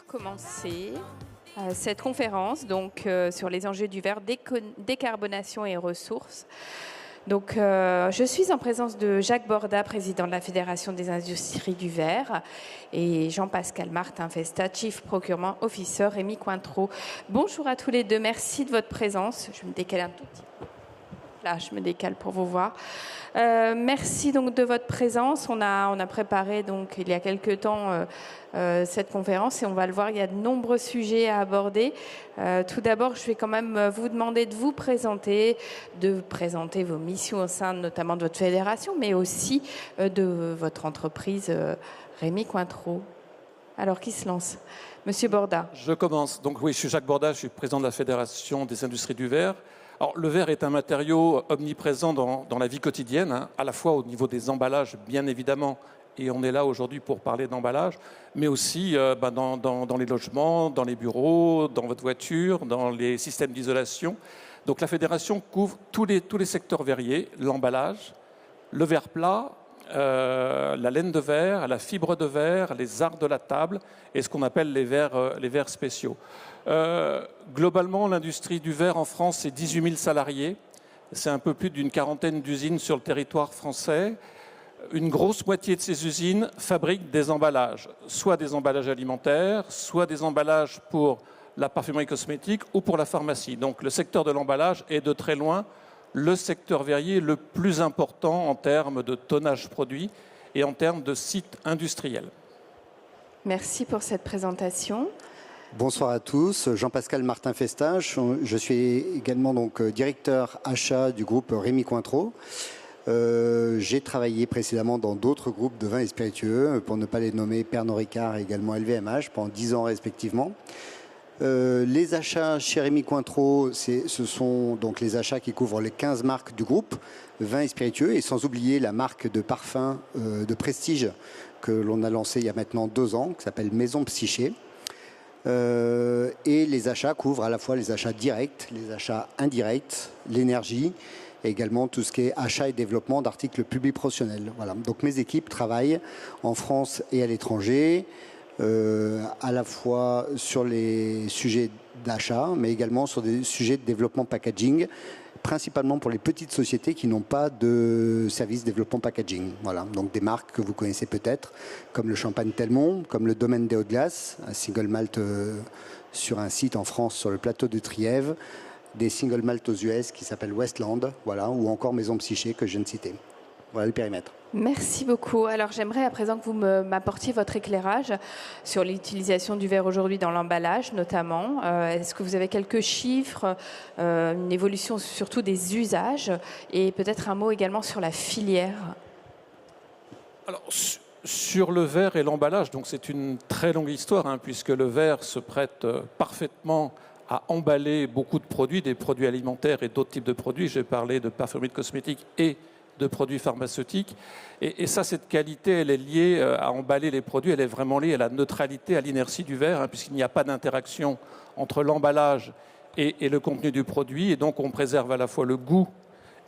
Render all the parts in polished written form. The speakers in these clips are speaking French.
commencer cette conférence sur les enjeux du verre, décarbonation et ressources. Je suis en présence de Jacques Borda, président de la Fédération des industries du verre, et Jean-Pascal Martin-Festa, Chief Procurement Officer, Rémi Cointreau. Bonjour à tous les deux, merci de votre présence. Je me décale un tout petit peu. Là, je me décale pour vous voir. Merci donc de votre présence. On a préparé il y a quelques temps cette conférence et on va le voir, il y a de nombreux sujets à aborder. Tout d'abord, je vais quand même vous demander de vous présenter, vos missions au sein notamment de votre fédération, mais aussi de votre entreprise, Rémi Cointreau. Alors, qui se lance? Monsieur Borda. Je commence. Donc oui, je suis Jacques Borda, je suis président de la Fédération des industries du verre. Alors, le verre est un matériau omniprésent dans la vie quotidienne, à la fois au niveau des emballages, bien évidemment, et on est là aujourd'hui pour parler d'emballage, mais aussi dans les logements, dans les bureaux, dans votre voiture, dans les systèmes d'isolation. Donc la fédération couvre tous les secteurs verriers, l'emballage, le verre plat, la laine de verre, la fibre de verre, les arts de la table et ce qu'on appelle les verres spéciaux. Globalement, l'industrie du verre en France, c'est 18 000 salariés. C'est un peu plus d'une quarantaine d'usines sur le territoire français. Une grosse moitié de ces usines fabriquent des emballages, soit des emballages alimentaires, soit des emballages pour la parfumerie cosmétique ou pour la pharmacie. Donc le secteur de l'emballage est de très loin le secteur verrier le plus important en termes de tonnage produit et en termes de sites industriels. Merci pour cette présentation. Bonsoir à tous, Jean-Pascal Martin-Festa, je suis également directeur achat du groupe Rémi Cointreau. J'ai travaillé précédemment dans d'autres groupes de vins et spiritueux, pour ne pas les nommer Pernod Ricard et également LVMH, pendant 10 ans respectivement. Les achats chez Rémi Cointreau, ce sont donc les achats qui couvrent les 15 marques du groupe, vins et spiritueux, et sans oublier la marque de parfum de prestige que l'on a lancée il y a maintenant 2 ans, qui s'appelle Maison Psyché. Et les achats couvrent à la fois les achats directs, les achats indirects, l'énergie, et également tout ce qui est achat et développement d'articles publics professionnels. Voilà. Donc mes équipes travaillent en France et à l'étranger, à la fois sur les sujets d'achat, mais également sur des sujets de développement packaging, principalement pour les petites sociétés qui n'ont pas de service développement packaging. Voilà. Donc des marques que vous connaissez peut-être, comme le Champagne Telmont, comme le Domaine des Hauts-de-Glace, un single malt sur un site en France sur le plateau de Trièves, des single malt aux US qui s'appellent Westland, voilà, ou encore Maison Psyché que je viens de citer. Voilà le périmètre. Merci beaucoup. Alors j'aimerais à présent que vous m'apportiez votre éclairage sur l'utilisation du verre aujourd'hui dans l'emballage notamment. Est-ce que vous avez quelques chiffres, une évolution surtout des usages et peut-être un mot également sur la filière? Alors, sur le verre et l'emballage, donc c'est une très longue histoire, puisque le verre se prête parfaitement à emballer beaucoup de produits, des produits alimentaires et d'autres types de produits. J'ai parlé de parfumerie de cosmétiques et de produits pharmaceutiques. Et ça, cette qualité, elle est liée à emballer les produits, elle est vraiment liée à la neutralité, à l'inertie du verre, puisqu'il n'y a pas d'interaction entre l'emballage et le contenu du produit. Et donc, on préserve à la fois le goût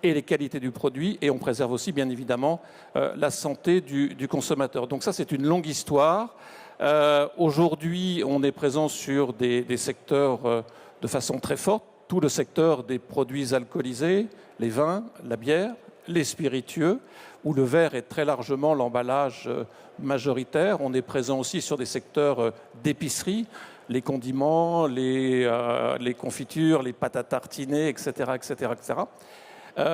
et les qualités du produit, et on préserve aussi, bien évidemment, la santé du consommateur. Donc ça, c'est une longue histoire. Aujourd'hui, on est présent sur des secteurs de façon très forte. Tout le secteur des produits alcoolisés, les vins, la bière, les spiritueux, où le verre est très largement l'emballage majoritaire. On est présent aussi sur des secteurs d'épicerie, les condiments, les confitures, les pâtes à tartiner, etc., etc., etc.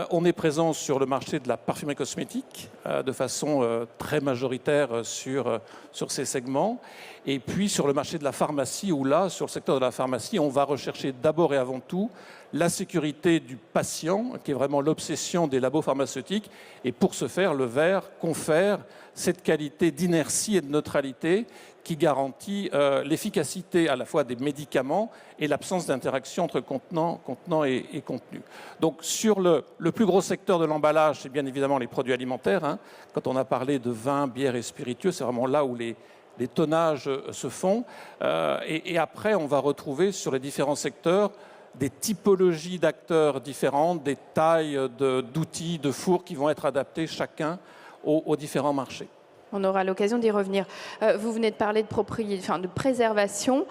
On est présent sur le marché de la parfumerie cosmétique de façon très majoritaire sur ces segments. Et puis sur le marché de la pharmacie, où là, sur le secteur de la pharmacie, on va rechercher d'abord et avant tout la sécurité du patient, qui est vraiment l'obsession des labos pharmaceutiques. Et pour ce faire, le verre confère cette qualité d'inertie et de neutralité qui garantit l'efficacité à la fois des médicaments et l'absence d'interaction entre contenant et contenu. Donc sur le plus gros secteur de l'emballage, c'est bien évidemment les produits alimentaires. Quand on a parlé de vin, bière et spiritueux, c'est vraiment là où les tonnages se font. Et après, on va retrouver sur les différents secteurs des typologies d'acteurs différentes, des tailles d'outils, de fours qui vont être adaptés chacun aux différents marchés. On aura l'occasion d'y revenir. Vous venez de parler de préservation.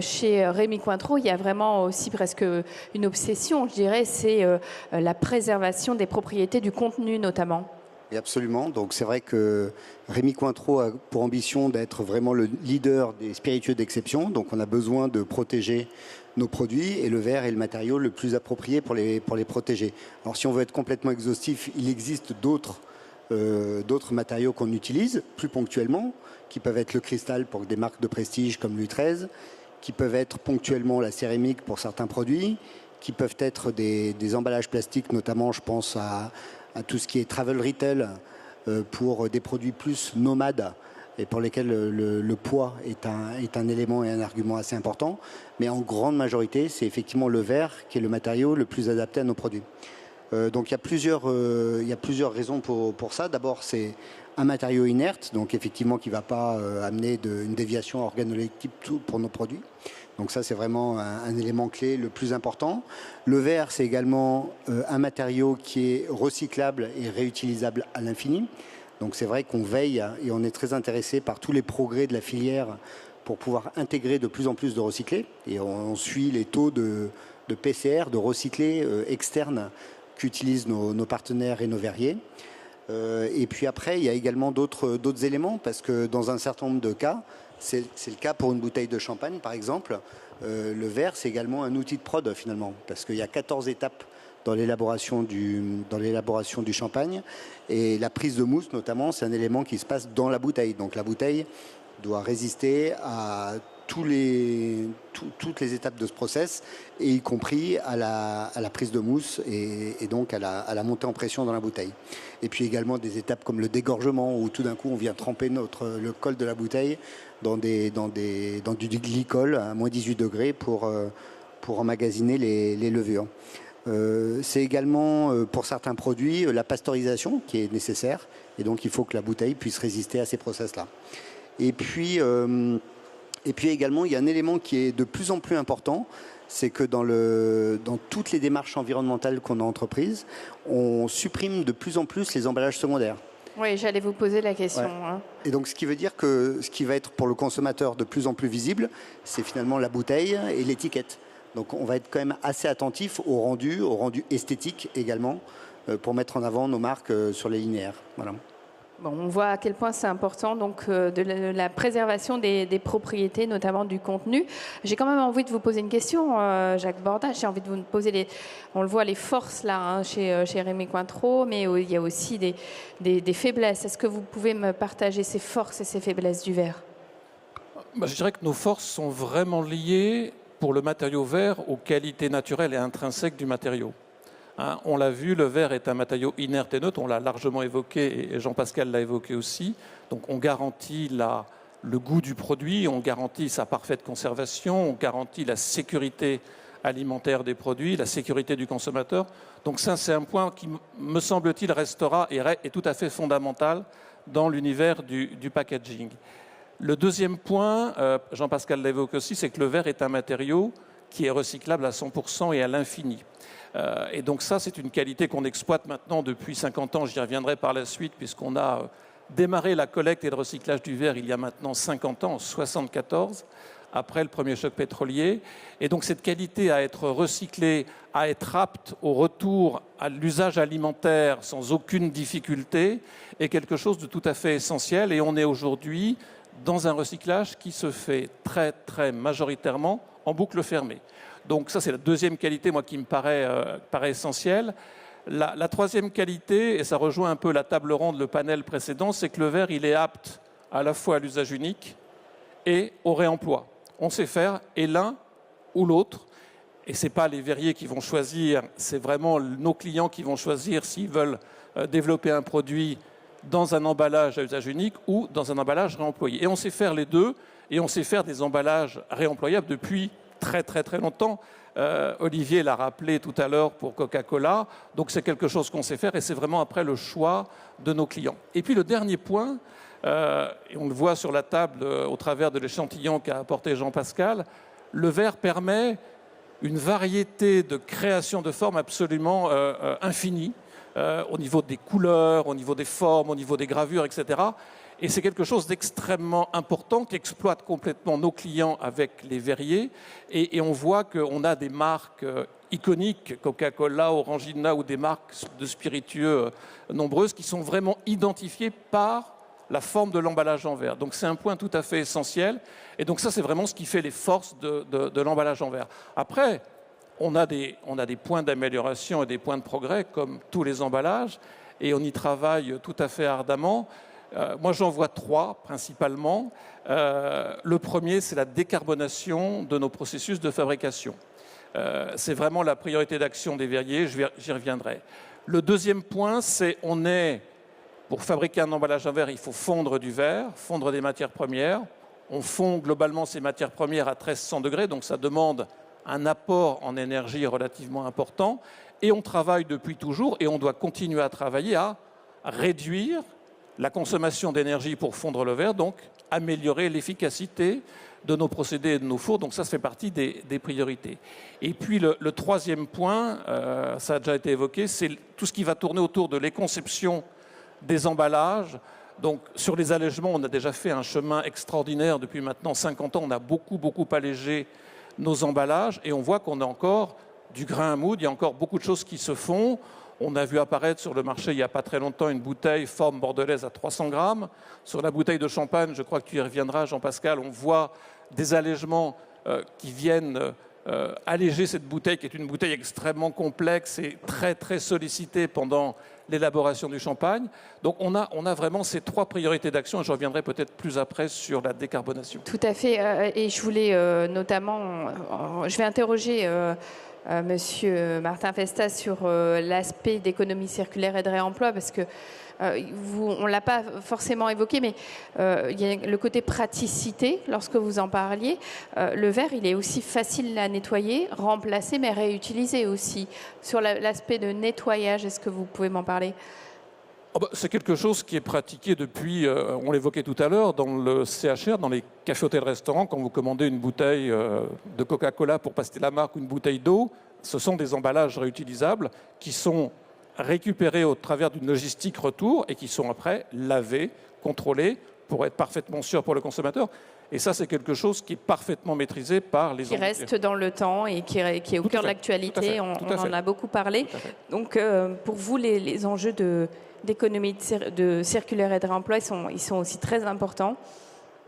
Chez Rémy Cointreau, il y a vraiment aussi presque une obsession, je dirais, c'est la préservation des propriétés du contenu notamment. Et absolument. Donc c'est vrai que Rémy Cointreau a pour ambition d'être vraiment le leader des spiritueux d'exception. Donc on a besoin de protéger nos produits et le verre est le matériau le plus approprié pour les protéger. Alors si on veut être complètement exhaustif, il existe d'autres matériaux qu'on utilise plus ponctuellement, qui peuvent être le cristal pour des marques de prestige comme Louis XIII, qui peuvent être ponctuellement la céramique pour certains produits, qui peuvent être des emballages plastiques, notamment je pense à tout ce qui est travel retail pour des produits plus nomades et pour lesquels le poids est un élément et un argument assez important. Mais en grande majorité, c'est effectivement le verre qui est le matériau le plus adapté à nos produits. Donc il y a plusieurs raisons pour ça. D'abord, c'est un matériau inerte, donc effectivement qui ne va pas amener une déviation organoleptique pour nos produits. Donc ça, c'est vraiment un élément clé le plus important. Le verre, c'est également un matériau qui est recyclable et réutilisable à l'infini. Donc c'est vrai qu'on veille et on est très intéressé par tous les progrès de la filière pour pouvoir intégrer de plus en plus de recyclés. Et on suit les taux de PCR, de recyclés externes qu'utilisent nos partenaires et nos verriers. Et puis après, il y a également d'autres éléments, parce que dans un certain nombre de cas, c'est le cas pour une bouteille de champagne, par exemple, le verre, c'est également un outil de prod, finalement, parce qu'il y a 14 étapes dans l'élaboration du champagne. Et la prise de mousse, notamment, c'est un élément qui se passe dans la bouteille. Donc la bouteille doit résister à toutes les étapes de ce process, et y compris à la prise de mousse et donc à la montée en pression dans la bouteille. Et puis également des étapes comme le dégorgement, où tout d'un coup on vient tremper le col de la bouteille dans du glycol à moins 18 degrés pour emmagasiner les levures. C'est également pour certains produits la pasteurisation qui est nécessaire, et donc il faut que la bouteille puisse résister à ces process-là. Et puis également, il y a un élément qui est de plus en plus important, c'est que dans toutes les démarches environnementales qu'on a entreprises, on supprime de plus en plus les emballages secondaires. Oui, j'allais vous poser la question. Ouais. Hein. Et donc, ce qui veut dire que ce qui va être pour le consommateur de plus en plus visible, c'est finalement la bouteille et l'étiquette. Donc, on va être quand même assez attentif au rendu esthétique également, pour mettre en avant nos marques sur les linéaires. Voilà. Bon, on voit à quel point c'est important donc de la préservation des propriétés, notamment du contenu. J'ai quand même envie de vous poser une question, Jacques Borda. J'ai envie de vous poser on le voit, les forces là hein, chez Rémy Cointreau, mais il y a aussi des faiblesses. Est-ce que vous pouvez me partager ces forces et ces faiblesses du verre ? Je dirais que nos forces sont vraiment liées pour le matériau verre aux qualités naturelles et intrinsèques du matériau. On l'a vu, le verre est un matériau inerte et neutre, on l'a largement évoqué et Jean-Pascal l'a évoqué aussi. Donc on garantit le goût du produit, on garantit sa parfaite conservation, on garantit la sécurité alimentaire des produits, la sécurité du consommateur. Donc ça, c'est un point qui, me semble-t-il, restera et est tout à fait fondamental dans l'univers du packaging. Le deuxième point, Jean-Pascal l'a évoqué aussi, c'est que le verre est un matériau qui est recyclable à 100% et à l'infini. Et donc ça, c'est une qualité qu'on exploite maintenant depuis 50 ans. J'y reviendrai par la suite, puisqu'on a démarré la collecte et le recyclage du verre il y a maintenant 50 ans, en 1974, après le premier choc pétrolier. Et donc cette qualité à être recyclée, à être apte au retour à l'usage alimentaire sans aucune difficulté, est quelque chose de tout à fait essentiel. Et on est aujourd'hui dans un recyclage qui se fait très, très majoritairement en boucle fermée. Donc ça, c'est la deuxième qualité, moi, qui me paraît essentielle. La troisième qualité, et ça rejoint un peu la table ronde, le panel précédent, c'est que le verre, il est apte à la fois à l'usage unique et au réemploi. On sait faire et l'un ou l'autre. Et ce n'est pas les verriers qui vont choisir, c'est vraiment nos clients qui vont choisir s'ils veulent développer un produit dans un emballage à usage unique ou dans un emballage réemployé. Et on sait faire les deux, et on sait faire des emballages réemployables depuis très très très longtemps. Olivier l'a rappelé tout à l'heure pour Coca-Cola, donc c'est quelque chose qu'on sait faire et c'est vraiment après le choix de nos clients. Et puis le dernier point, et on le voit sur la table au travers de l'échantillon qu'a apporté Jean-Pascal, le verre permet une variété de création de formes absolument infinie, au niveau des couleurs, au niveau des formes, au niveau des gravures, etc. Et c'est quelque chose d'extrêmement important qui exploite complètement nos clients avec les verriers. Et on voit qu'on a des marques iconiques, Coca-Cola, Orangina ou des marques de spiritueux nombreuses qui sont vraiment identifiées par la forme de l'emballage en verre. Donc c'est un point tout à fait essentiel. Et donc ça, c'est vraiment ce qui fait les forces de l'emballage en verre. Après, on a des points d'amélioration et des points de progrès, comme tous les emballages, et on y travaille tout à fait ardemment. Moi, j'en vois 3 principalement. Le premier, c'est la décarbonation de nos processus de fabrication. C'est vraiment la priorité d'action des verriers, j'y reviendrai. Le deuxième point, c'est pour fabriquer un emballage en verre, il faut fondre du verre, fondre des matières premières. On fond globalement ces matières premières à 1300 degrés, donc ça demande un apport en énergie relativement important. Et on travaille depuis toujours, et on doit continuer à travailler à réduire la consommation d'énergie pour fondre le verre, donc améliorer l'efficacité de nos procédés et de nos fours. Donc ça fait partie des priorités. Et puis le troisième point, ça a déjà été évoqué, c'est tout ce qui va tourner autour de l'éconception des emballages. Donc sur les allègements, on a déjà fait un chemin extraordinaire depuis maintenant 50 ans. On a beaucoup allégé nos emballages et on voit qu'on a encore du grain à moudre, il y a encore beaucoup de choses qui se font. On a vu apparaître sur le marché il n'y a pas très longtemps une bouteille forme bordelaise à 300 grammes. Sur la bouteille de champagne, je crois que tu y reviendras Jean-Pascal, on voit des allègements qui viennent alléger cette bouteille qui est une bouteille extrêmement complexe et très sollicitée pendant l'élaboration du champagne. Donc on a vraiment ces 3 priorités d'action et je reviendrai peut-être plus après sur la décarbonation. Tout à fait. Et je voulais notamment... je vais interroger Monsieur Martin Festa sur l'aspect d'économie circulaire et de réemploi parce que on ne l'a pas forcément évoqué, mais il y a le côté praticité lorsque vous en parliez. Le verre, il est aussi facile à nettoyer, remplacer, mais réutiliser aussi. Sur l'aspect de nettoyage, est-ce que vous pouvez m'en parler ? C'est quelque chose qui est pratiqué depuis, on l'évoquait tout à l'heure, dans le CHR, dans les cafés hôtels restaurants, quand vous commandez une bouteille de Coca-Cola pour passer la marque ou une bouteille d'eau, ce sont des emballages réutilisables qui sont récupérés au travers d'une logistique retour et qui sont après lavés, contrôlés pour être parfaitement sûrs pour le consommateur. Et ça, c'est quelque chose qui est parfaitement maîtrisé par les... Qui reste dans le temps et qui est au cœur de l'actualité. On en a beaucoup parlé. Donc, pour vous, les enjeux d'économie de circulaire et de réemploi, ils sont aussi très importants.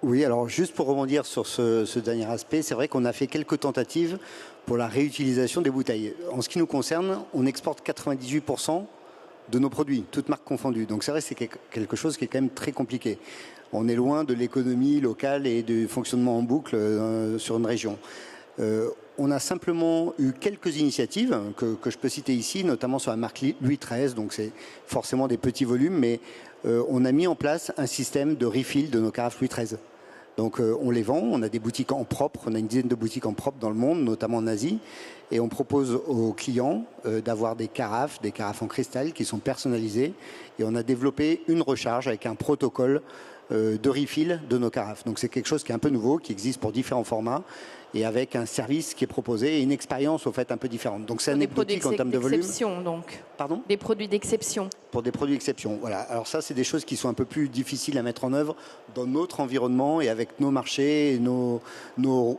Oui, alors juste pour rebondir sur ce dernier aspect, c'est vrai qu'on a fait quelques tentatives pour la réutilisation des bouteilles. En ce qui nous concerne, on exporte 98% de nos produits, toutes marques confondues. Donc c'est vrai que c'est quelque chose qui est quand même très compliqué. On est loin de l'économie locale et du fonctionnement en boucle sur une région. On a simplement eu quelques initiatives que je peux citer ici, notamment sur la marque Louis XIII, donc c'est forcément des petits volumes, mais on a mis en place un système de refill de nos carafes Louis XIII. Donc on les vend, on a des boutiques en propre, on a une dizaine de boutiques en propre dans le monde, notamment en Asie, et on propose aux clients d'avoir des carafes en cristal qui sont personnalisées, et on a développé une recharge avec un protocole de refill de nos carafes. Donc c'est quelque chose qui est un peu nouveau, qui existe pour différents formats, et avec un service qui est proposé et une expérience au fait un peu différente. Donc c'est anecdotique en termes de volume. Donc. Pardon ? Des produits d'exception. Pour des produits d'exception, voilà. Alors ça, c'est des choses qui sont un peu plus difficiles à mettre en œuvre dans notre environnement et avec nos marchés, et nos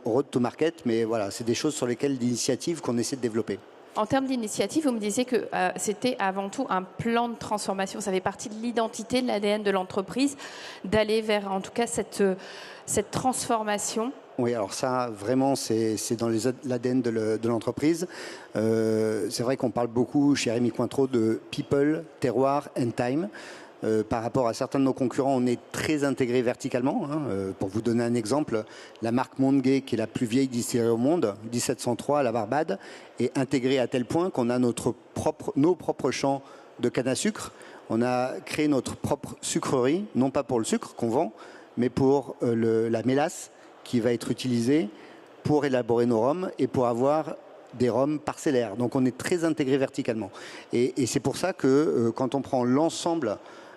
road to market. Mais voilà, c'est des choses sur lesquelles d'initiatives qu'on essaie de développer. En termes d'initiative, vous me disiez que c'était avant tout un plan de transformation. Ça fait partie de l'identité, de l'ADN de l'entreprise, d'aller vers, en tout cas, cette transformation. Oui, alors ça, vraiment, c'est dans l'ADN de l'entreprise. C'est vrai qu'on parle beaucoup chez Rémy Cointreau de people, terroir and time. Par rapport à certains de nos concurrents, on est très intégré verticalement. Pour vous donner un exemple, la marque Mondeguet, qui est la plus vieille distillerie au monde, 1703 à la Barbade, est intégrée à tel point qu'on a nos propres champs de canne à sucre. On a créé notre propre sucrerie, non pas pour le sucre qu'on vend, mais pour la mélasse qui va être utilisée pour élaborer nos rhums et pour avoir des rhums parcellaires. Donc on est très intégré verticalement. Et c'est pour ça que quand on prend l'ensemble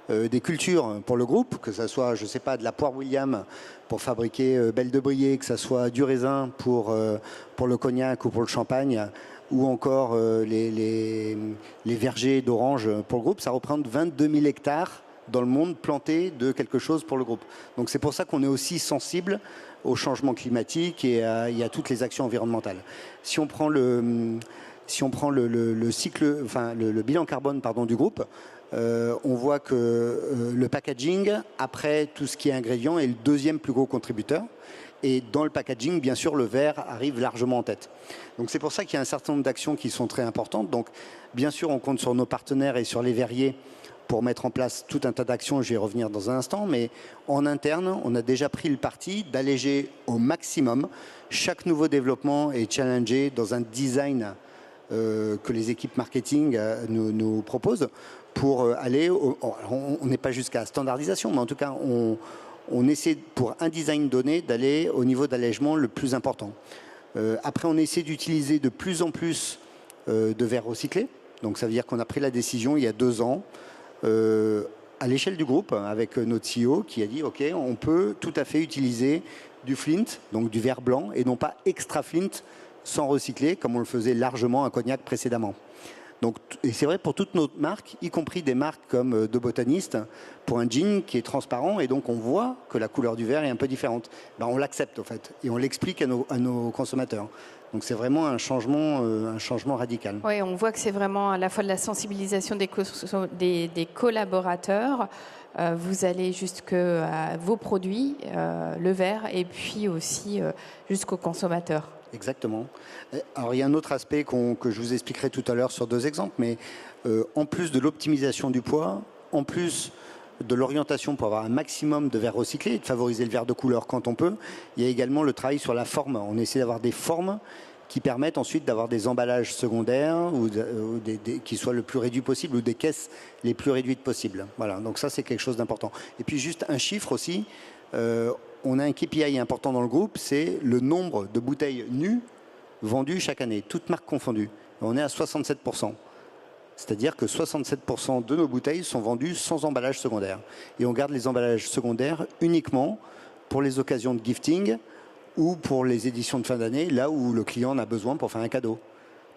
des cultures pour le groupe, que ce soit, je ne sais pas, de la poire William pour fabriquer Belle de Brillet, que ce soit du raisin pour le cognac ou pour le champagne, ou encore les vergers d'orange pour le groupe, ça représente 22 000 hectares dans le monde planté de quelque chose pour le groupe. Donc c'est pour ça qu'on est aussi sensible au changement climatique et à toutes les actions environnementales. Si on prend le cycle, enfin le bilan carbone du groupe, on voit que le packaging, après tout ce qui est ingrédients, est le deuxième plus gros contributeur. Et dans le packaging, bien sûr, le verre arrive largement en tête. Donc c'est pour ça qu'il y a un certain nombre d'actions qui sont très importantes. Donc bien sûr, on compte sur nos partenaires et sur les verriers pour mettre en place tout un tas d'actions. Je vais y revenir dans un instant. Mais en interne, on a déjà pris le parti d'alléger au maximum. Chaque nouveau développement est challengé dans un design que les équipes marketing nous proposent pour aller... on n'est pas jusqu'à standardisation, mais en tout cas, on essaie, pour un design donné, d'aller au niveau d'allègement le plus important. Après, on essaie d'utiliser de plus en plus de verres recyclés. Donc, ça veut dire qu'on a pris la décision il y a 2 ans, à l'échelle du groupe, avec notre CEO, qui a dit « Ok, on peut tout à fait utiliser du flint, donc du verre blanc, et non pas extra flint, sans recycler, comme on le faisait largement à Cognac précédemment. » Donc, et c'est vrai pour toutes nos marques, y compris des marques comme De Botaniste, pour un jean qui est transparent, et donc on voit que la couleur du verre est un peu différente. Ben, on l'accepte, en fait, et on l'explique à nos consommateurs. Donc c'est vraiment un changement radical. Oui, on voit que c'est vraiment à la fois de la sensibilisation des collaborateurs. Vous allez jusqu'à vos produits, le verre, et puis aussi jusqu'aux consommateurs. Exactement. Alors il y a un autre aspect que je vous expliquerai tout à l'heure sur 2 exemples, mais en plus de l'optimisation du poids, en plus de l'orientation pour avoir un maximum de verre recyclé et de favoriser le verre de couleur quand on peut, il y a également le travail sur la forme. On essaie d'avoir des formes qui permettent ensuite d'avoir des emballages secondaires qui soient le plus réduits possible, ou des caisses les plus réduites possibles. Voilà, donc ça c'est quelque chose d'important. Et puis juste un chiffre aussi, on a un KPI important dans le groupe, c'est le nombre de bouteilles nues vendues chaque année, toutes marques confondues. On est à 67%. C'est-à-dire que 67% de nos bouteilles sont vendues sans emballage secondaire. Et on garde les emballages secondaires uniquement pour les occasions de gifting ou pour les éditions de fin d'année, là où le client en a besoin pour faire un cadeau.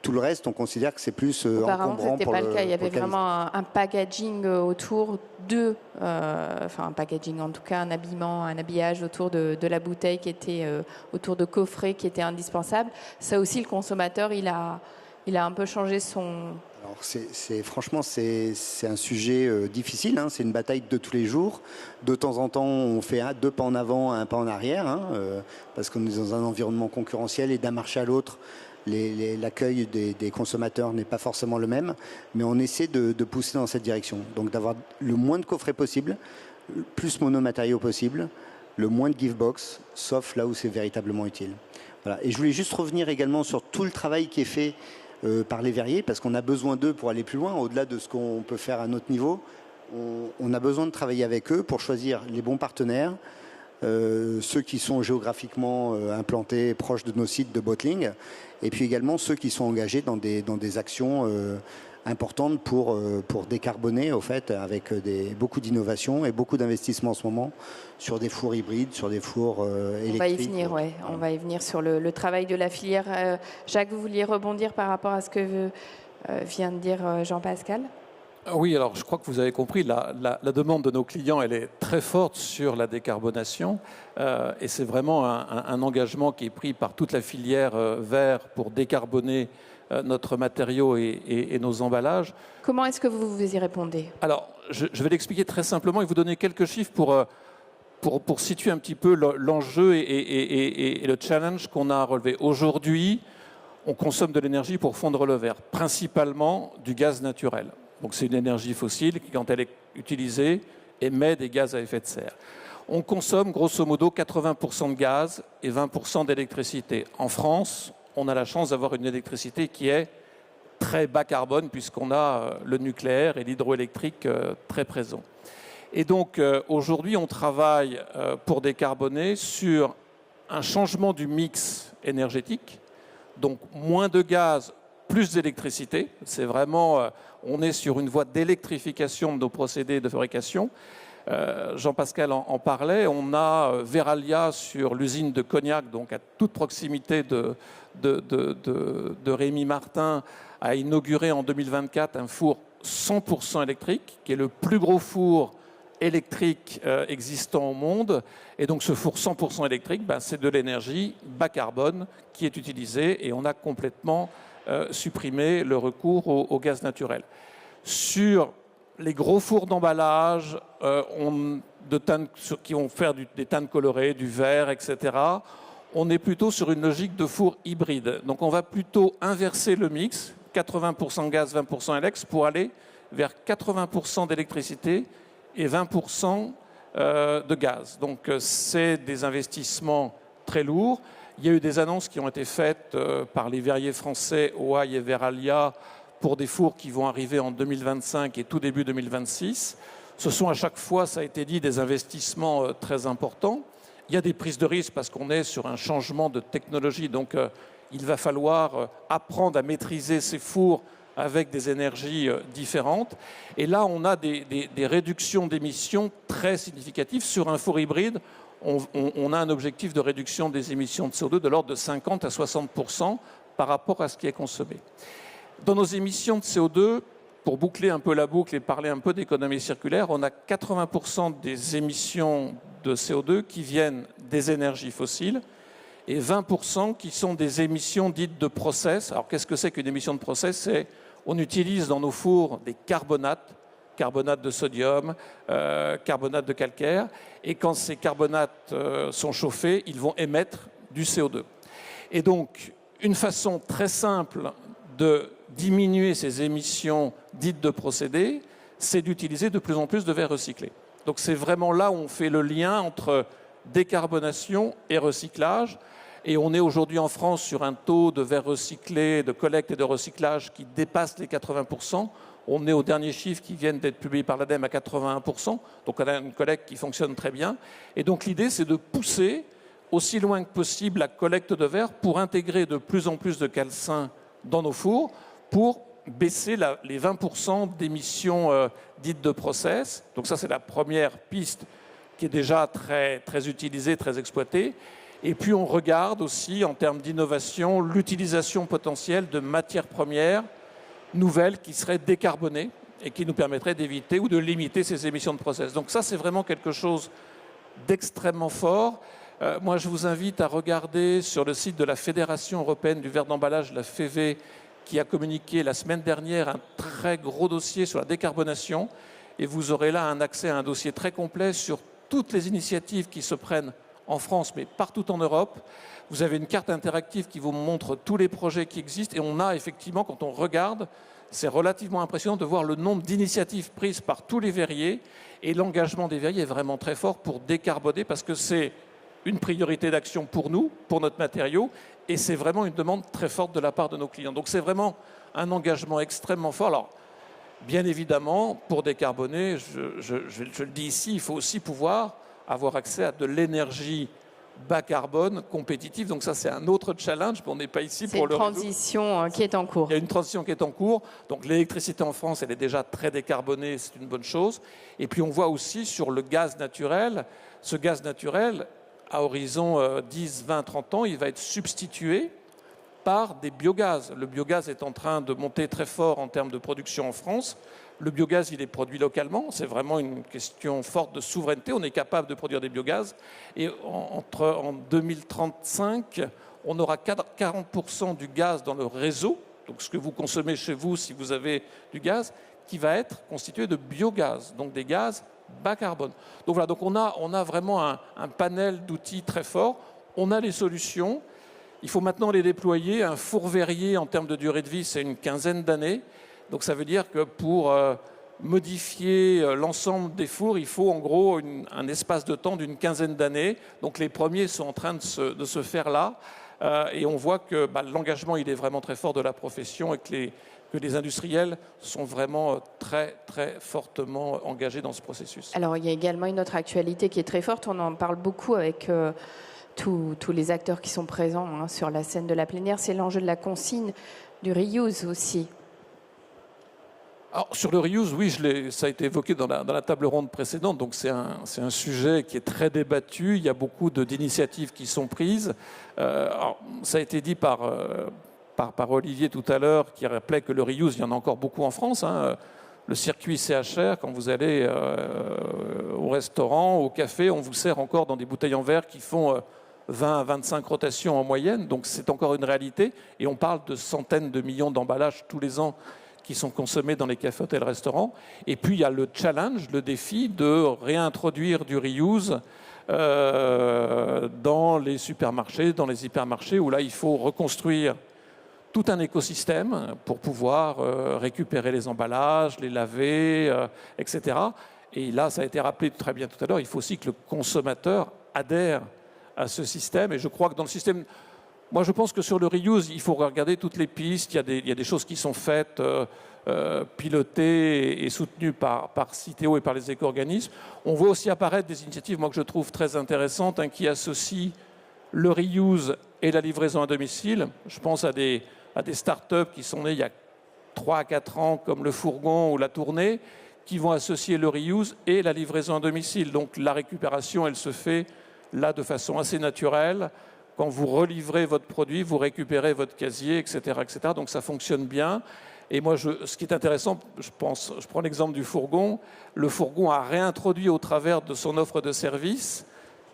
Tout le reste, on considère que c'est plus encombrant pour pas le cas. Il y avait vraiment un packaging autour enfin un packaging, en tout cas un habillement, un habillage autour de la bouteille qui était autour de coffrets qui était indispensable. Ça aussi, le consommateur, il a un peu changé son... Alors franchement, c'est un sujet difficile, hein. C'est une bataille de tous les jours. De temps en temps, on fait 2 pas en avant, 1 pas en arrière, hein, parce qu'on est dans un environnement concurrentiel et d'un marché à l'autre, l'accueil des consommateurs n'est pas forcément le même, mais on essaie de pousser dans cette direction. Donc d'avoir le moins de coffrets possible, plus monomatériaux possible, le moins de gift box, sauf là où c'est véritablement utile. Voilà. Et je voulais juste revenir également sur tout le travail qui est fait par les verriers, parce qu'on a besoin d'eux pour aller plus loin, au-delà de ce qu'on peut faire à notre niveau. On a besoin de travailler avec eux pour choisir les bons partenaires, ceux qui sont géographiquement implantés proches de nos sites de bottling, et puis également ceux qui sont engagés dans des actions importantes pour décarboner, au fait, avec beaucoup d'innovations et beaucoup d'investissements en ce moment sur des fours hybrides, sur des fours électriques. On va y venir, ouais. On va y venir sur le travail de la filière. Jacques, vous vouliez rebondir par rapport à ce que vient de dire Jean-Pascal ? Oui, alors je crois que vous avez compris, la demande de nos clients, elle est très forte sur la décarbonation, et c'est vraiment un engagement qui est pris par toute la filière verre pour décarboner notre matériau et nos emballages. Comment est-ce que vous y répondez ? Alors, je vais l'expliquer très simplement et vous donner quelques chiffres pour situer un petit peu l'enjeu et le challenge qu'on a à relever. Aujourd'hui, on consomme de l'énergie pour fondre le verre, principalement du gaz naturel. Donc c'est une énergie fossile qui, quand elle est utilisée, émet des gaz à effet de serre. On consomme grosso modo 80% de gaz et 20% d'électricité. En France, on a la chance d'avoir une électricité qui est très bas carbone puisqu'on a le nucléaire et l'hydroélectrique très présents. Et donc aujourd'hui, on travaille pour décarboner sur un changement du mix énergétique, donc moins de gaz, plus d'électricité. C'est vraiment, on est sur une voie d'électrification de nos procédés de fabrication. Jean-Pascal en parlait. On a Verallia sur l'usine de Cognac, donc à toute proximité de Rémy Martin, a inauguré en 2024 un four 100% électrique, qui est le plus gros four électrique existant au monde. Et donc ce four 100% électrique, c'est de l'énergie bas carbone qui est utilisée et on a complètement supprimé le recours au gaz naturel. Sur les gros fours d'emballage qui vont faire des teintes colorées, du vert, etc., on est plutôt sur une logique de four hybride. Donc on va plutôt inverser le mix, 80% gaz, 20% électrique, pour aller vers 80% d'électricité et 20% de gaz. Donc c'est des investissements très lourds. Il y a eu des annonces qui ont été faites par les verriers français Oaille et Veralia pour des fours qui vont arriver en 2025 et tout début 2026. Ce sont à chaque fois, ça a été dit, des investissements très importants. Il y a des prises de risque parce qu'on est sur un changement de technologie. Donc il va falloir apprendre à maîtriser ces fours avec des énergies différentes. Et là, on a des réductions d'émissions très significatives. Sur un four hybride, on a un objectif de réduction des émissions de CO2 de l'ordre de 50 à 60% par rapport à ce qui est consommé. Dans nos émissions de CO2, pour boucler un peu la boucle et parler un peu d'économie circulaire, on a 80% des émissions de CO2 qui viennent des énergies fossiles et 20% qui sont des émissions dites de process. Alors qu'est-ce que c'est qu'une émission de process? C'est on utilise dans nos fours des carbonates, carbonate de sodium, carbonate de calcaire, et quand ces carbonates sont chauffés, ils vont émettre du CO2. Et donc, une façon très simple de diminuer ces émissions dites de procédés, c'est d'utiliser de plus en plus de verre recyclé. Donc c'est vraiment là où on fait le lien entre décarbonation et recyclage. Et on est aujourd'hui en France sur un taux de verre recyclé, de collecte et de recyclage qui dépasse les 80%. On est aux derniers chiffres qui viennent d'être publiés par l'ADEME à 81%. Donc on a une collecte qui fonctionne très bien. Et donc l'idée, c'est de pousser aussi loin que possible la collecte de verre pour intégrer de plus en plus de calcin dans nos fours pour baisser les 20% d'émissions dites de process. Donc ça, c'est la première piste qui est déjà très, très utilisée, très exploitée. Et puis on regarde aussi, en termes d'innovation, l'utilisation potentielle de matières premières nouvelles qui seraient décarbonées et qui nous permettraient d'éviter ou de limiter ces émissions de process. Donc ça, c'est vraiment quelque chose d'extrêmement fort. Moi, je vous invite à regarder sur le site de la Fédération européenne du verre d'emballage, la FEV, qui a communiqué la semaine dernière un très gros dossier sur la décarbonation. Et vous aurez là un accès à un dossier très complet sur toutes les initiatives qui se prennent en France, mais partout en Europe. Vous avez une carte interactive qui vous montre tous les projets qui existent. Et on a effectivement, quand on regarde, c'est relativement impressionnant de voir le nombre d'initiatives prises par tous les verriers. Et l'engagement des verriers est vraiment très fort pour décarboner, parce que c'est une priorité d'action pour nous, pour notre matériau, et c'est vraiment une demande très forte de la part de nos clients. Donc c'est vraiment un engagement extrêmement fort. Alors, bien évidemment, pour décarboner, je le dis ici, il faut aussi pouvoir avoir accès à de l'énergie bas carbone compétitive. Donc ça, c'est un autre challenge, mais on n'est pas ici pour le... C'est une transition qui est en cours. Il y a une transition qui est en cours. Donc l'électricité en France, elle est déjà très décarbonée, c'est une bonne chose. Et puis on voit aussi sur le gaz naturel, ce gaz naturel, à horizon 10, 20, 30 ans, il va être substitué par des biogaz. Le biogaz est en train de monter très fort en termes de production en France. Le biogaz, il est produit localement. C'est vraiment une question forte de souveraineté. On est capable de produire des biogaz. Et en 2035, on aura 40% du gaz dans le réseau, donc ce que vous consommez chez vous si vous avez du gaz, qui va être constitué de biogaz, donc des gaz bas carbone. Donc voilà, donc on a vraiment un panel d'outils très fort. On a les solutions. Il faut maintenant les déployer. Un four verrier, en termes de durée de vie, c'est une quinzaine d'années. Donc ça veut dire que pour modifier l'ensemble des fours, il faut en gros un espace de temps d'une quinzaine d'années. Donc les premiers sont en train de se faire là. Et on voit que l'engagement, il est vraiment très fort de la profession et que les industriels sont vraiment très, très fortement engagés dans ce processus. Alors, il y a également une autre actualité qui est très forte. On en parle beaucoup avec tous les acteurs qui sont présents sur la scène de la plénière. C'est l'enjeu de la consigne, du reuse aussi. Alors, sur le reuse, oui, ça a été évoqué dans la table ronde précédente. Donc, c'est un sujet qui est très débattu. Il y a beaucoup d'initiatives qui sont prises. Alors, ça a été dit par Olivier tout à l'heure, qui rappelait que le reuse, il y en a encore beaucoup en France. le circuit CHR, quand vous allez au restaurant, au café, on vous sert encore dans des bouteilles en verre qui font 20 à 25 rotations en moyenne. Donc c'est encore une réalité. Et on parle de centaines de millions d'emballages tous les ans qui sont consommés dans les cafés, hôtels, restaurants. Et puis il y a le challenge, le défi de réintroduire du reuse dans les supermarchés, dans les hypermarchés, où là il faut reconstruire tout un écosystème pour pouvoir récupérer les emballages, les laver, etc. Et là, ça a été rappelé très bien tout à l'heure, il faut aussi que le consommateur adhère à ce système. Et je crois que dans le système... Moi, je pense que sur le reuse, il faut regarder toutes les pistes. Il y a des choses qui sont faites, pilotées et soutenues par Citeo et par les éco-organismes. On voit aussi apparaître des initiatives, moi, que je trouve très intéressantes, qui associent le reuse et la livraison à domicile. Je pense à des startups qui sont nées il y a 3 à 4 ans, comme le Fourgon ou la Tournée, qui vont associer le reuse et la livraison à domicile. Donc la récupération, elle se fait là de façon assez naturelle. Quand vous relivrez votre produit, vous récupérez votre casier, etc., etc. Donc ça fonctionne bien. Et moi, ce qui est intéressant, je prends l'exemple du Fourgon. Le Fourgon a réintroduit au travers de son offre de service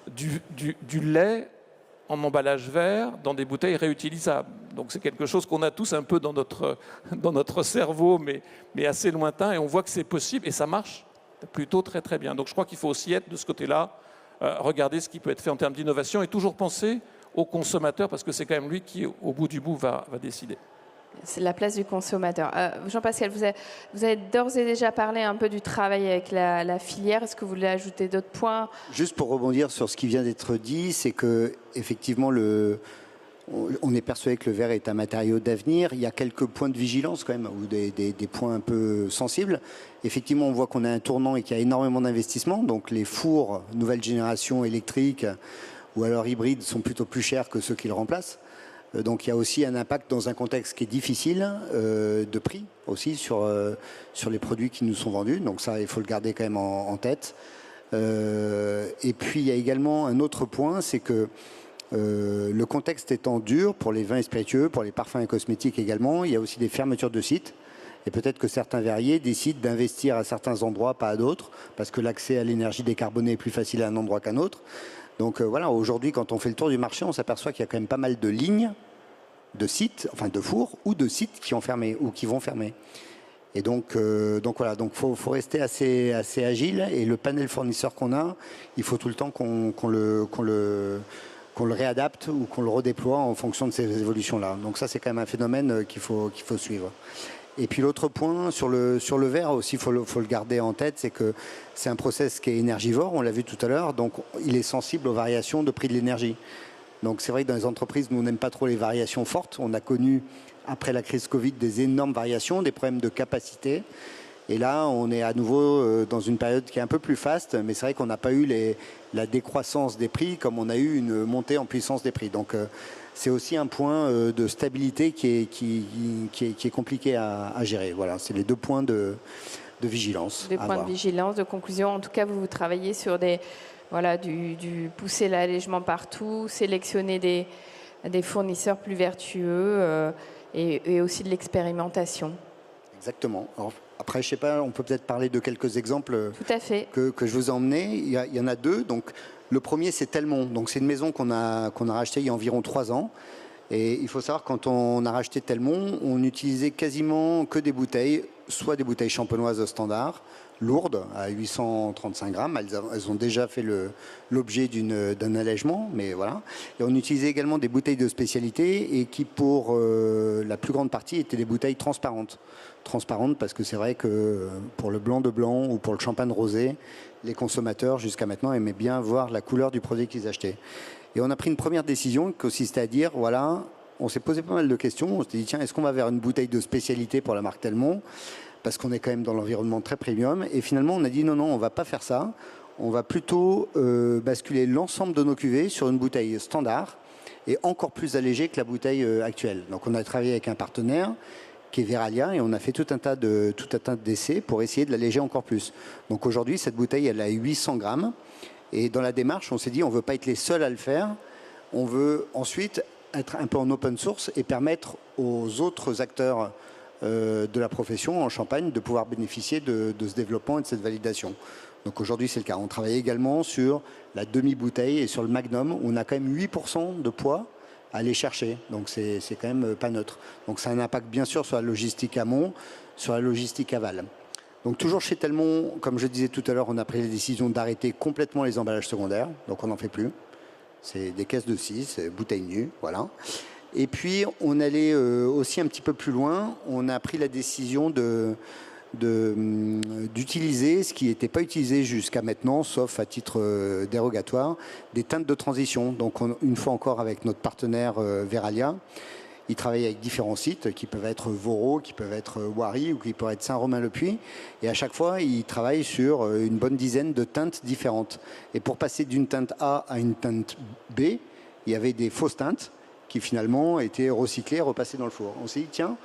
du lait en emballage vert dans des bouteilles réutilisables. Donc c'est quelque chose qu'on a tous un peu dans notre cerveau, mais assez lointain. Et on voit que c'est possible et ça marche plutôt très très bien. Donc je crois qu'il faut aussi être de ce côté-là, regarder ce qui peut être fait en termes d'innovation et toujours penser au consommateur, parce que c'est quand même lui qui, au bout du bout, va décider. C'est la place du consommateur. Jean-Pascal, vous avez d'ores et déjà parlé un peu du travail avec la filière. Est-ce que vous voulez ajouter d'autres points? Juste pour rebondir sur ce qui vient d'être dit, c'est que effectivement, on est persuadé que le verre est un matériau d'avenir. Il y a quelques points de vigilance quand même, ou des points un peu sensibles. Effectivement, on voit qu'on a un tournant et qu'il y a énormément d'investissements. Donc les fours nouvelle génération électriques ou alors hybrides sont plutôt plus chers que ceux qui le remplacent. Donc il y a aussi un impact dans un contexte qui est difficile de prix aussi sur les produits qui nous sont vendus. Donc ça, il faut le garder quand même en tête. Et puis il y a également un autre point, c'est que le contexte étant dur pour les vins et spiritueux, pour les parfums et cosmétiques également, il y a aussi des fermetures de sites. Et peut-être que certains verriers décident d'investir à certains endroits, pas à d'autres, parce que l'accès à l'énergie décarbonée est plus facile à un endroit qu'à un autre. Donc voilà, aujourd'hui, quand on fait le tour du marché, on s'aperçoit qu'il y a quand même pas mal de lignes, de sites, enfin de fours ou de sites qui ont fermé ou qui vont fermer. Et donc voilà, donc faut rester assez agile. Et le panel fournisseur qu'on a, il faut tout le temps qu'on le réadapte ou qu'on le redéploie en fonction de ces évolutions-là. Donc ça, c'est quand même un phénomène qu'il faut suivre. Et puis l'autre point sur le verre aussi, faut le garder en tête, c'est que c'est un process qui est énergivore, on l'a vu tout à l'heure, donc il est sensible aux variations de prix de l'énergie. Donc c'est vrai que dans les entreprises, nous on n'aime pas trop les variations fortes. On a connu après la crise Covid des énormes variations, des problèmes de capacité. Et là, on est à nouveau dans une période qui est un peu plus faste, mais c'est vrai qu'on n'a pas eu la décroissance des prix comme on a eu une montée en puissance des prix. Donc c'est aussi un point de stabilité qui est compliqué à gérer. Voilà, c'est les 2 points de vigilance. Des points de vigilance, de conclusion. En tout cas, vous travaillez sur du pousser l'allègement partout, sélectionner des fournisseurs plus vertueux et aussi de l'expérimentation. Exactement. Alors, après, je ne sais pas, on peut peut-être parler de quelques exemples. Tout à fait. Que je vous ai emmenés. Il y en a 2. Donc, le premier, c'est Telmont. Donc, c'est une maison qu'on a rachetée il y a environ 3 ans. Et il faut savoir, quand on a racheté Telmont, on n'utilisait quasiment que des bouteilles, soit des bouteilles champenoises standard, lourdes, à 835 grammes. Elles ont déjà fait l'objet d'un allègement, mais voilà. Et on utilisait également des bouteilles de spécialité et qui, pour la plus grande partie, étaient des bouteilles transparentes. Transparentes parce que c'est vrai que pour le blanc de blanc ou pour le champagne rosé, les consommateurs, jusqu'à maintenant, aimaient bien voir la couleur du produit qu'ils achetaient. Et on a pris une première décision qui consistait à dire, voilà, on s'est posé pas mal de questions. On s'est dit, tiens, est-ce qu'on va vers une bouteille de spécialité pour la marque Telmont ? Parce qu'on est quand même dans l'environnement très premium. Et finalement, on a dit, non, on ne va pas faire ça. On va plutôt basculer l'ensemble de nos cuvées sur une bouteille standard et encore plus allégée que la bouteille actuelle. Donc, on a travaillé avec un partenaire qui est Veralia et on a fait tout un tas d'essais pour essayer de l'alléger encore plus. Donc, aujourd'hui, cette bouteille, elle a 800 grammes. Et dans la démarche, on s'est dit, on ne veut pas être les seuls à le faire. On veut ensuite être un peu en open source et permettre aux autres acteurs de la profession en Champagne de pouvoir bénéficier de ce développement et de cette validation. Donc aujourd'hui, c'est le cas. On travaille également sur la demi-bouteille et sur le magnum, où on a quand même 8% de poids à aller chercher. Donc c'est quand même pas neutre. Donc ça a un impact bien sûr sur la logistique amont, sur la logistique aval. Donc toujours chez Telmont, comme je disais tout à l'heure, on a pris la décision d'arrêter complètement les emballages secondaires. Donc on n'en fait plus. C'est des caisses de 6, bouteilles nues, voilà. Et puis on allait aussi un petit peu plus loin. On a pris la décision d'utiliser ce qui n'était pas utilisé jusqu'à maintenant, sauf à titre dérogatoire, des teintes de transition. Donc une fois encore avec notre partenaire Veralia, ils travaillent avec différents sites qui peuvent être Voro, qui peuvent être Wary ou qui peuvent être Saint-Romain-le-Puy. Et à chaque fois, ils travaillent sur une bonne dizaine de teintes différentes. Et pour passer d'une teinte A à une teinte B, il y avait des fausses teintes qui finalement étaient recyclées et repassées dans le four. On s'est dit, tiens,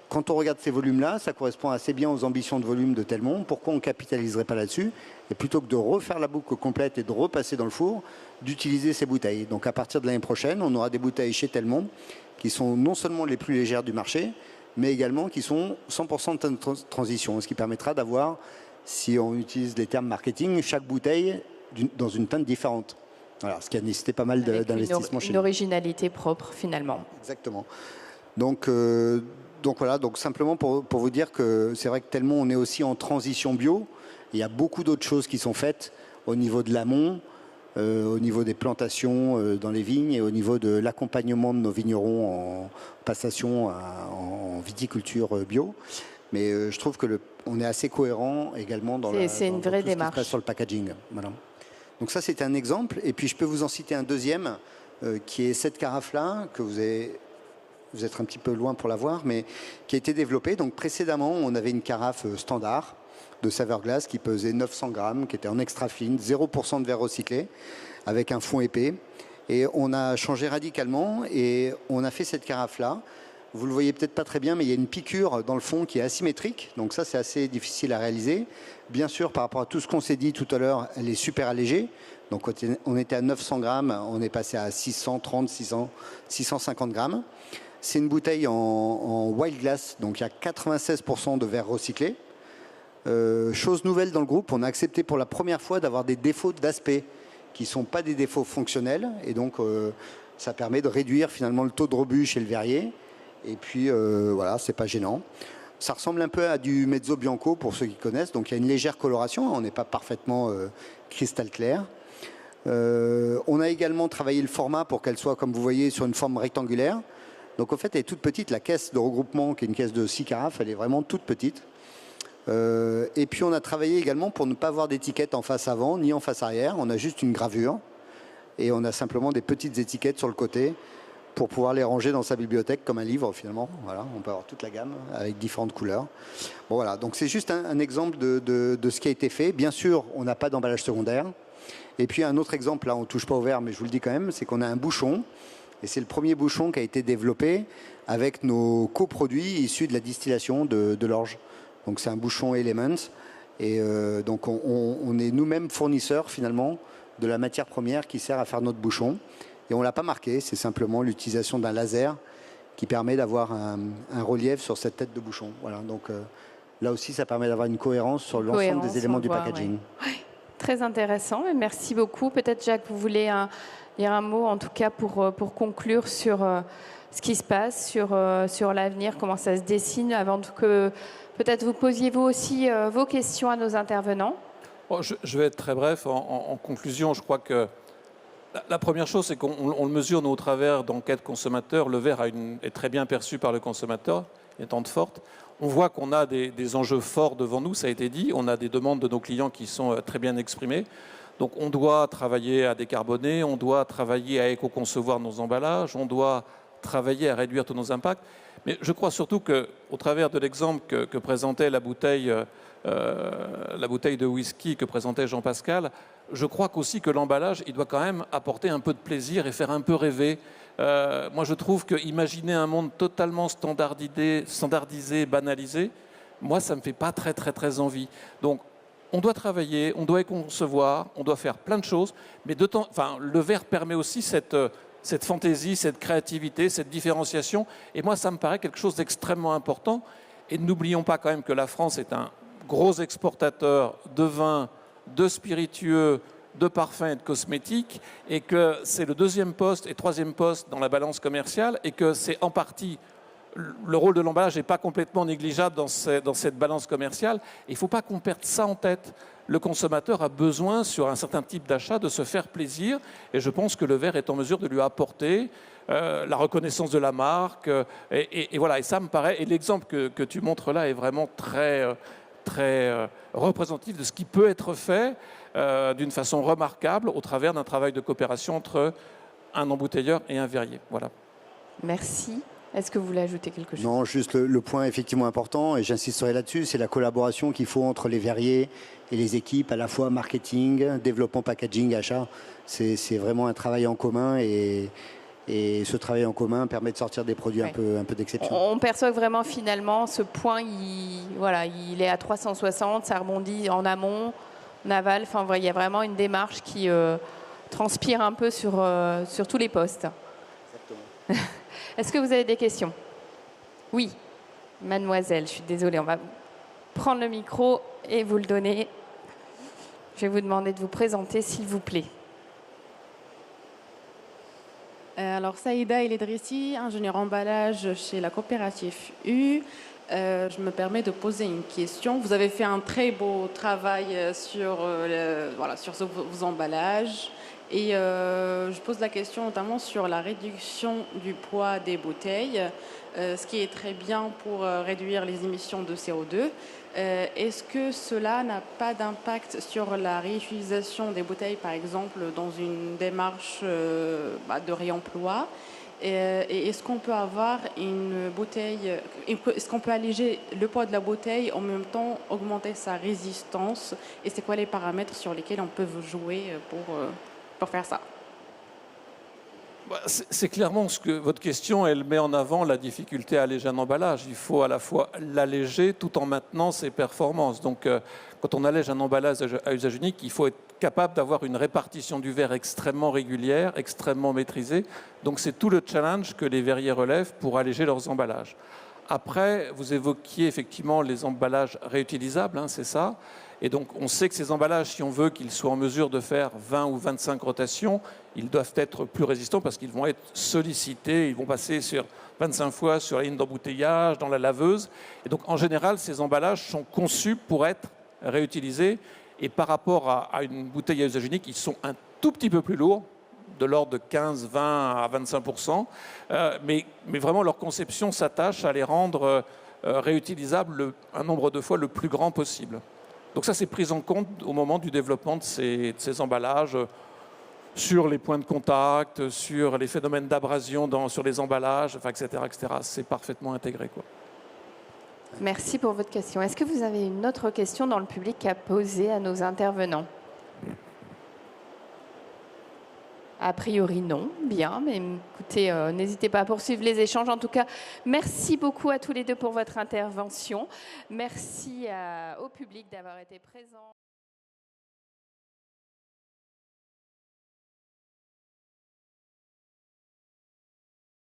quand on regarde ces volumes-là, ça correspond assez bien aux ambitions de volume de Telmont. Pourquoi on ne capitaliserait pas là-dessus? Et plutôt que de refaire la boucle complète et de repasser dans le four, d'utiliser ces bouteilles. Donc à partir de l'année prochaine, on aura des bouteilles chez Telmont qui sont non seulement les plus légères du marché, mais également qui sont 100% de teinte de transition. Ce qui permettra d'avoir, si on utilise les termes marketing, chaque bouteille dans une teinte différente. Voilà, ce qui a nécessité pas mal d'investissement chez nous. Une originalité propre finalement. Exactement. Donc voilà, donc simplement pour vous dire que c'est vrai que Telmont, on est aussi en transition bio. Il y a beaucoup d'autres choses qui sont faites au niveau de l'amont, au niveau des plantations dans les vignes et au niveau de l'accompagnement de nos vignerons en passation en viticulture bio. Mais je trouve que on est assez cohérent également dans une vraie démarche qui se passe sur le packaging. Voilà. Donc ça, c'était un exemple. Et puis je peux vous en citer un deuxième qui est cette carafe-là que vous êtes un petit peu loin pour la voir, mais qui a été développée. Donc précédemment, on avait une carafe standard de saveur glace qui pesait 900 grammes, qui était en extra fine, 0% de verre recyclé, avec un fond épais. Et on a changé radicalement et on a fait cette carafe-là. Vous le voyez peut-être pas très bien, mais il y a une piqûre dans le fond qui est asymétrique. Donc ça, c'est assez difficile à réaliser. Bien sûr, par rapport à tout ce qu'on s'est dit tout à l'heure, elle est super allégée. Donc on était à 900 grammes, on est passé à 630, 650 grammes. C'est une bouteille en wild glass, donc il y a 96% de verre recyclé. Chose nouvelle dans le groupe, on a accepté pour la première fois d'avoir des défauts d'aspect qui ne sont pas des défauts fonctionnels. Et donc ça permet de réduire finalement le taux de rebut chez le verrier. Et puis voilà, c'est pas gênant. Ça ressemble un peu à du mezzo bianco pour ceux qui connaissent. Donc il y a une légère coloration, on n'est pas parfaitement cristal clair. On a également travaillé le format pour qu'elle soit, comme vous voyez, sur une forme rectangulaire. Donc en fait, elle est toute petite. La caisse de regroupement, qui est une caisse de 6 carafes, elle est vraiment toute petite. Et puis on a travaillé également pour ne pas avoir d'étiquette en face avant ni en face arrière. On a juste une gravure et on a simplement des petites étiquettes sur le côté pour pouvoir les ranger dans sa bibliothèque comme un livre finalement. Voilà, on peut avoir toute la gamme avec différentes couleurs. Bon voilà, donc c'est juste un exemple de ce qui a été fait. Bien sûr, on n'a pas d'emballage secondaire. Et puis un autre exemple, là on ne touche pas au verre, mais je vous le dis quand même, c'est qu'on a un bouchon. Et c'est le premier bouchon qui a été développé avec nos coproduits issus de la distillation de l'orge. Donc c'est un bouchon Element. Et donc on est nous-mêmes fournisseurs finalement de la matière première qui sert à faire notre bouchon. Et on ne l'a pas marqué, c'est simplement l'utilisation d'un laser qui permet d'avoir un relief sur cette tête de bouchon. Voilà, donc là aussi ça permet d'avoir une cohérence sur l'ensemble des éléments du packaging. Ouais. Très intéressant, merci beaucoup. Peut-être Jacques, vous voulez dire un mot en tout cas pour conclure sur ce qui se passe, sur l'avenir, comment ça se dessine, avant que peut-être vous posiez vous aussi vos questions à nos intervenants. Bon, je vais être très bref. En conclusion, je crois que la première chose, c'est qu'on le mesure nous, au travers d'enquêtes consommateurs. Le verre est très bien perçu par le consommateur, étant forte. On voit qu'on a des enjeux forts devant nous, ça a été dit. On a des demandes de nos clients qui sont très bien exprimées. Donc on doit travailler à décarboner, on doit travailler à éco-concevoir nos emballages, on doit travailler à réduire tous nos impacts. Mais je crois surtout qu'au travers de l'exemple que présentait la bouteille de whisky que présentait Jean-Pascal, je crois qu'aussi que l'emballage, il doit quand même apporter un peu de plaisir et faire un peu rêver. Moi, je trouve qu'imaginer un monde totalement standardisé, banalisé, moi, ça ne me fait pas très, très, très envie. Donc, on doit travailler, on doit concevoir, on doit faire plein de choses, mais le verre permet aussi cette cette fantaisie, cette créativité, cette différenciation. Et moi, ça me paraît quelque chose d'extrêmement important. Et n'oublions pas quand même que la France est un gros exportateur de vin, de spiritueux, de parfums et de cosmétiques, et que c'est le deuxième poste et troisième poste dans la balance commerciale, et que c'est en partie le rôle de l'emballage n'est pas complètement négligeable dans cette balance commerciale. Il ne faut pas qu'on perde ça en tête. Le consommateur a besoin, sur un certain type d'achat, de se faire plaisir, et je pense que le verre est en mesure de lui apporter la reconnaissance de la marque, et voilà. Et ça me paraît, et l'exemple que tu montres là est vraiment très représentatif de ce qui peut être fait d'une façon remarquable au travers d'un travail de coopération entre un embouteilleur et un verrier. Voilà. Merci. Est-ce que vous voulez ajouter quelque chose? Non, juste le point effectivement important, et j'insisterai là-dessus, c'est la collaboration qu'il faut entre les verriers et les équipes, à la fois marketing, développement, packaging, achat. C'est vraiment un travail en commun, et ce travail en commun permet de sortir des produits un peu d'exception. On perçoit que vraiment finalement ce point, il est à 360, ça rebondit en amont, en aval. Enfin, il y a vraiment une démarche qui transpire un peu sur tous les postes. Exactement. Est-ce que vous avez des questions? Oui, mademoiselle, je suis désolée, on va prendre le micro et vous le donner. Je vais vous demander de vous présenter, s'il vous plaît. Alors, Saïda El Idrissi, ingénieur emballage chez la coopérative U. Je me permets de poser une question. Vous avez fait un très beau travail sur vos emballages. Et je pose la question notamment sur la réduction du poids des bouteilles, ce qui est très bien pour réduire les émissions de CO2. Est-ce que cela n'a pas d'impact sur la réutilisation des bouteilles, par exemple, dans une démarche de réemploi? Et est-ce qu'on peut avoir une bouteille, est-ce qu'on peut alléger le poids de la bouteille en même temps augmenter sa résistance? Et c'est quoi les paramètres sur lesquels on peut jouer pour faire ça? C'est clairement ce que votre question, elle met en avant la difficulté à alléger un emballage. Il faut à la fois l'alléger tout en maintenant ses performances. Donc, quand on allège un emballage à usage unique, il faut être capable d'avoir une répartition du verre extrêmement régulière, extrêmement maîtrisée. Donc, c'est tout le challenge que les verriers relèvent pour alléger leurs emballages. Après, vous évoquiez effectivement les emballages réutilisables, hein, c'est ça. Et donc, on sait que ces emballages, si on veut qu'ils soient en mesure de faire 20 ou 25 rotations, ils doivent être plus résistants parce qu'ils vont être sollicités, ils vont passer sur 25 fois sur la ligne d'embouteillage, dans la laveuse. Et donc, en général, ces emballages sont conçus pour être réutilisés. Et par rapport à une bouteille à usage unique, ils sont un tout petit peu plus lourds, de l'ordre de 15, 20 à 25%. Mais vraiment, leur conception s'attache à les rendre réutilisables un nombre de fois le plus grand possible. Donc ça, c'est pris en compte au moment du développement de ces emballages, sur les points de contact, sur les phénomènes d'abrasion sur les emballages, enfin, etc., etc. C'est parfaitement intégré, quoi. Merci pour votre question. Est-ce que vous avez une autre question dans le public à poser à nos intervenants? A priori, non. Bien, mais écoutez, n'hésitez pas à poursuivre les échanges. En tout cas, merci beaucoup à tous les deux pour votre intervention. Merci au public d'avoir été présent.